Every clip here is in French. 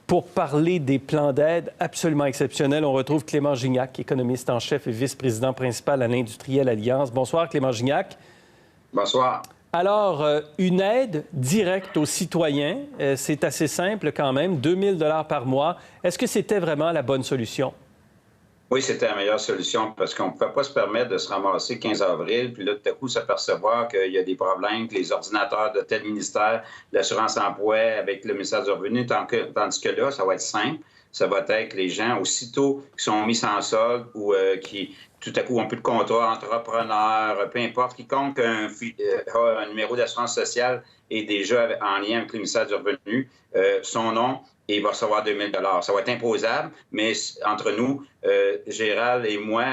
Pour parler des plans d'aide absolument exceptionnels, on retrouve Clément Gignac, économiste en chef et vice-président principal à l'Industrielle Alliance. Bonsoir, Clément Gignac. Bonsoir. Alors, une aide directe aux citoyens, c'est assez simple quand même, 2 000 $ par mois. Est-ce que c'était vraiment la bonne solution? Oui, c'était la meilleure solution parce qu'on ne pouvait pas se permettre de se ramasser 15 avril, puis là, tout à coup, s'apercevoir qu'il y a des problèmes, que les ordinateurs de tel ministère, l'assurance-emploi avec le ministère du Revenu, tandis que là, ça va être simple. Ça va être les gens, aussitôt qui sont mis sans solde ou qui, tout à coup, ont plus de contrat, entrepreneurs, peu importe, quiconque a un numéro d'assurance sociale est déjà en lien avec le ministère du Revenu, son nom, et il va recevoir 2 000 $. Ça va être imposable, mais entre nous, Gérald et moi,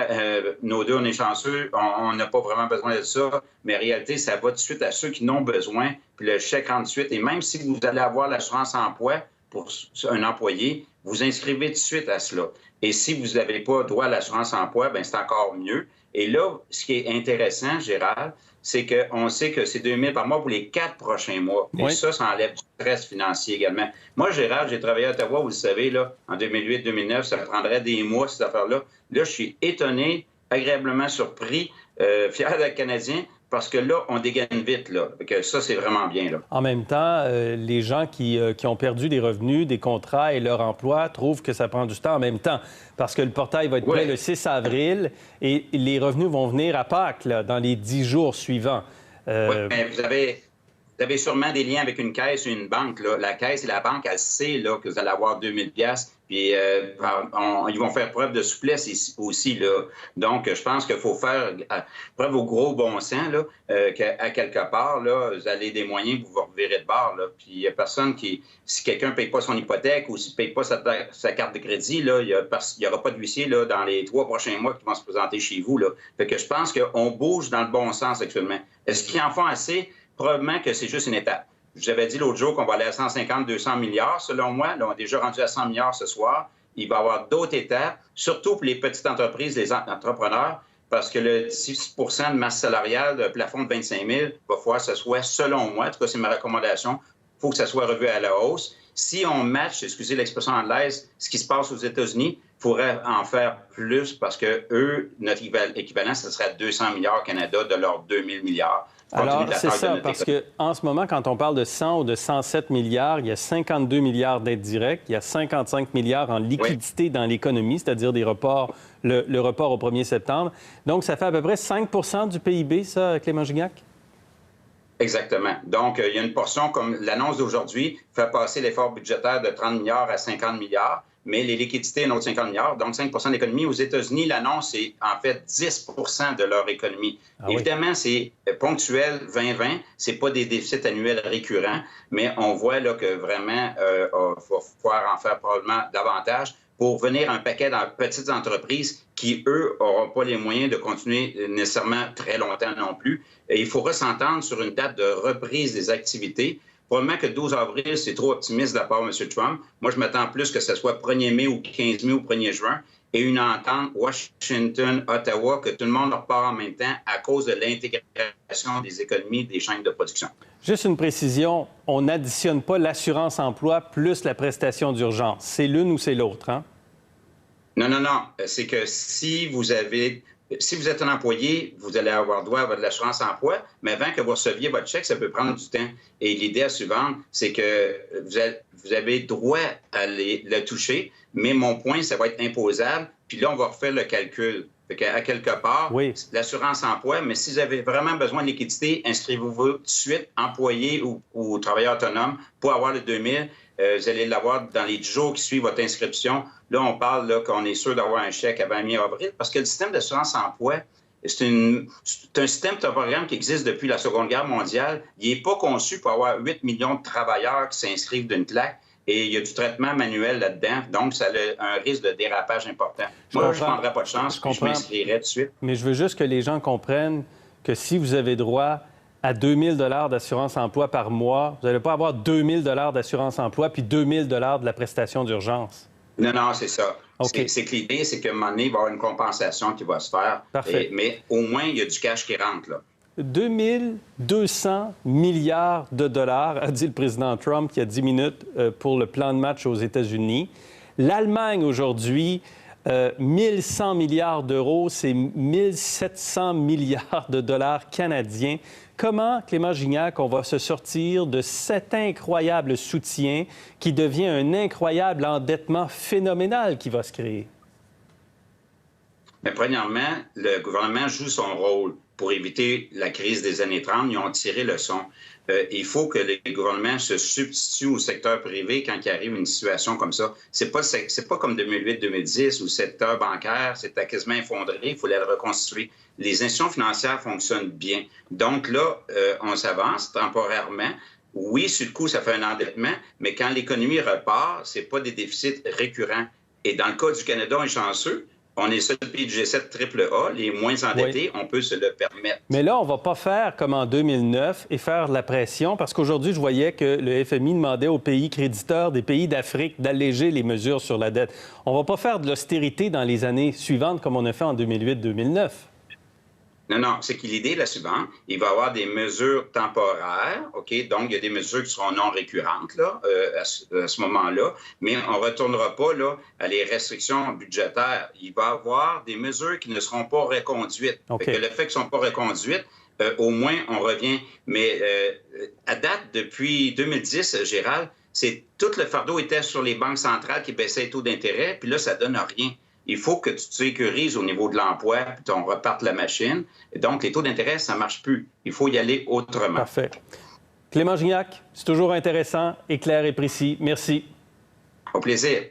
nos deux, on est chanceux, on n'a pas vraiment besoin de ça, mais en réalité, ça va tout de suite à ceux qui n'ont besoin, puis le chèque rentre tout de suite. Et même si vous allez avoir l'assurance-emploi pour un employé, vous inscrivez tout de suite à cela. Et si vous n'avez pas droit à l'assurance-emploi, bien, c'est encore mieux. Et là, ce qui est intéressant, Gérald, c'est qu'on sait que c'est 2 000 par mois pour les 4 prochains mois. Et oui. ça enlève du stress financier également. Moi, Gérald, j'ai travaillé à Ottawa, vous le savez, là, en 2008-2009, ça prendrait des mois, cette affaire-là. Là, je suis étonné, agréablement surpris, fier d'être Canadien, parce que là, on dégaine vite, là. Que ça, c'est vraiment bien, là. En même temps, les gens qui ont perdu des revenus, des contrats et leur emploi trouvent que ça prend du temps en même temps. Parce que le portail va être prêt le 6 avril et les revenus vont venir à Pâques, là, dans les 10 jours suivants. Oui, mais vous avez sûrement des liens avec une caisse ou une banque, là. La caisse et la banque, elle sait là, que vous allez avoir 2 000 $, puis ils vont faire preuve de souplesse aussi, là. Donc, je pense qu'il faut faire preuve au gros bon sens, là, qu'à quelque part, là, vous avez des moyens pour vous revirer de bord, là. Puis il n'y a personne qui... Si quelqu'un ne paye pas son hypothèque ou s'il ne paye pas sa carte de crédit, là, il n'y aura pas de huissier là, dans les 3 prochains mois qui vont se présenter chez vous, là. Fait que je pense qu'on bouge dans le bon sens actuellement. Est-ce qu'ils en font assez? Probablement que c'est juste une étape. Je vous avais dit l'autre jour qu'on va aller à 150-200 milliards, selon moi. Là, on est déjà rendu à 100 milliards ce soir. Il va y avoir d'autres étapes, surtout pour les petites entreprises, les entrepreneurs, parce que le 10 de masse salariale, le plafond de 25 000, il va falloir que ce soit, selon moi, en tout cas, c'est ma recommandation, il faut que ça soit revu à la hausse. Si on match, excusez l'expression anglaise, ce qui se passe aux États-Unis, il faudrait en faire plus parce que eux, notre équivalent, ce serait 200 milliards au Canada de leurs 2 000 milliards. Alors, c'est ça, parce qu'en ce moment, quand on parle de 100 ou de 107 milliards, il y a 52 milliards d'aides directes, il y a 55 milliards en liquidité dans l'économie, c'est-à-dire le report au 1er septembre. Donc, ça fait à peu près 5 du PIB, ça, Clément Gignac? Exactement. Donc, il y a une portion, comme l'annonce d'aujourd'hui, fait passer l'effort budgétaire de 30 milliards à 50 milliards, mais les liquidités, un autre 50 milliards, donc 5 de l'économie. Aux États-Unis, l'annonce, c'est en fait 10 de leur économie. Évidemment, c'est ponctuel 2020, c'est pas des déficits annuels récurrents, mais on voit là que vraiment, il va falloir en faire probablement davantage pour venir un paquet dans petites entreprises qui, eux, n'auront pas les moyens de continuer nécessairement très longtemps non plus. Et il faudra s'entendre sur une date de reprise des activités. Probablement que 12 avril, c'est trop optimiste de la part de M. Trump. Moi, je m'attends plus que ce soit 1er mai ou 15 mai ou 1er juin et une entente Washington-Ottawa, que tout le monde repart en même temps à cause de l'intégration des économies des chaînes de production. Juste une précision, on n'additionne pas l'assurance-emploi plus la prestation d'urgence. C'est l'une ou c'est l'autre, hein? Non, non, non. C'est que si vous êtes un employé, vous allez avoir droit à de l'assurance-emploi, mais avant que vous receviez votre chèque, ça peut prendre du temps. Et l'idée suivante, c'est que vous avez droit à le toucher, mais mon point, ça va être imposable. Puis là, on va refaire le calcul. Fait qu'à quelque part, l'assurance-emploi, mais si vous avez vraiment besoin de liquidité, inscrivez-vous tout de suite, employé ou travailleur autonome, pour avoir le 2 000. Vous allez l'avoir dans les 10 jours qui suivent votre inscription. Là, on parle qu'on est sûr d'avoir un chèque avant mi-avril parce que le système d'assurance-emploi, c'est un système temporaire qui existe depuis la Seconde Guerre mondiale. Il n'est pas conçu pour avoir 8 millions de travailleurs qui s'inscrivent d'une claque. Et il y a du traitement manuel là-dedans, donc ça a un risque de dérapage important. Moi, je ne prendrais pas de chance, puis je m'inscrirais tout de suite. Mais je veux juste que les gens comprennent que si vous avez droit à 2 000 $ d'assurance-emploi par mois, vous n'allez pas avoir 2 000 $ d'assurance-emploi puis 2 000 $ de la prestation d'urgence. Non, non, c'est ça. Okay. C'est que l'idée, c'est qu'à un moment donné, il va y avoir une compensation qui va se faire. Parfait. Mais au moins, il y a du cash qui rentre, là. 2200 milliards de dollars, a dit le président Trump il y a 10 minutes pour le plan de match aux États-Unis. L'Allemagne, aujourd'hui, 1100 milliards d'euros, c'est 1700 milliards de dollars canadiens. Comment, Clément Gignac, on va se sortir de cet incroyable soutien qui devient un incroyable endettement phénoménal qui va se créer? Mais premièrement, le gouvernement joue son rôle pour éviter la crise des années 30. Ils ont tiré leçon. Il faut que les gouvernements se substituent au secteur privé quand il arrive une situation comme ça. C'est pas comme 2008-2010 où le secteur bancaire s'était quasiment effondré. Il faut le reconstruire. Les institutions financières fonctionnent bien. Donc là, on s'avance temporairement. Oui, sur le coup, ça fait un endettement, mais quand l'économie repart, c'est pas des déficits récurrents. Et dans le cas du Canada, on est chanceux. On est le seul pays du G7 AAA, les moins endettés, oui. On peut se le permettre. Mais là, on ne va pas faire comme en 2009 et faire de la pression, parce qu'aujourd'hui, je voyais que le FMI demandait aux pays créditeurs des pays d'Afrique d'alléger les mesures sur la dette. On ne va pas faire de l'austérité dans les années suivantes comme on a fait en 2008-2009. Non, c'est que l'idée est la suivante. Il va y avoir des mesures temporaires, OK? Donc, il y a des mesures qui seront non récurrentes là, à ce moment-là, mais on ne retournera pas là, à les restrictions budgétaires. Il va y avoir des mesures qui ne seront pas reconduites. Okay. Fait que le fait qu'elles ne sont pas reconduites, au moins, on revient. Mais à date, depuis 2010, Gérald, tout le fardeau était sur les banques centrales qui baissaient les taux d'intérêt, puis là, ça ne donne rien. Il faut que tu te sécurises au niveau de l'emploi, puis qu'on reparte la machine. Donc, les taux d'intérêt, ça ne marche plus. Il faut y aller autrement. Parfait. Clément Gignac, c'est toujours intéressant et clair et précis. Merci. Au plaisir.